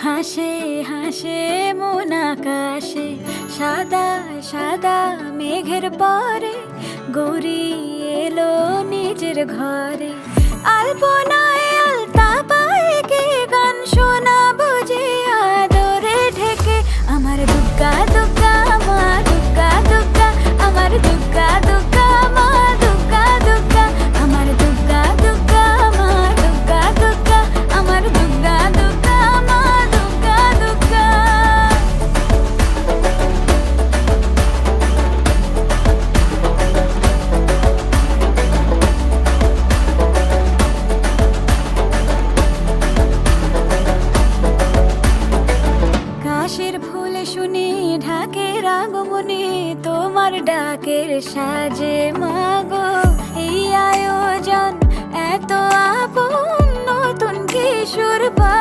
হাসে হাসে মন আকাশে, সাদা সাদা মেঘের পরে গৌরী এলো নিজের ঘরে। আলপনায় আলতা পায়ে কে গান শোনাবো যে আদরে ঢেকে। আমার দুগ্গা দুগ্গা মা দুগ্গা দুগ্গা, আমার দুগ্গা দুগ্গা মা দুগ্গা দুগ্গা, আমার দুগ্গা দুগ্গা মা দুগ্গা দুগ্গা, আমার দুগ্গা দুগ্গা মা দুগ্গা দুগ্গা। কাশের ফুল শুনি ঢাকের আগমনে, তোমার ডাকের সাজে মাগো এই আয়োজন এত আপন, নতুন কিশোর পা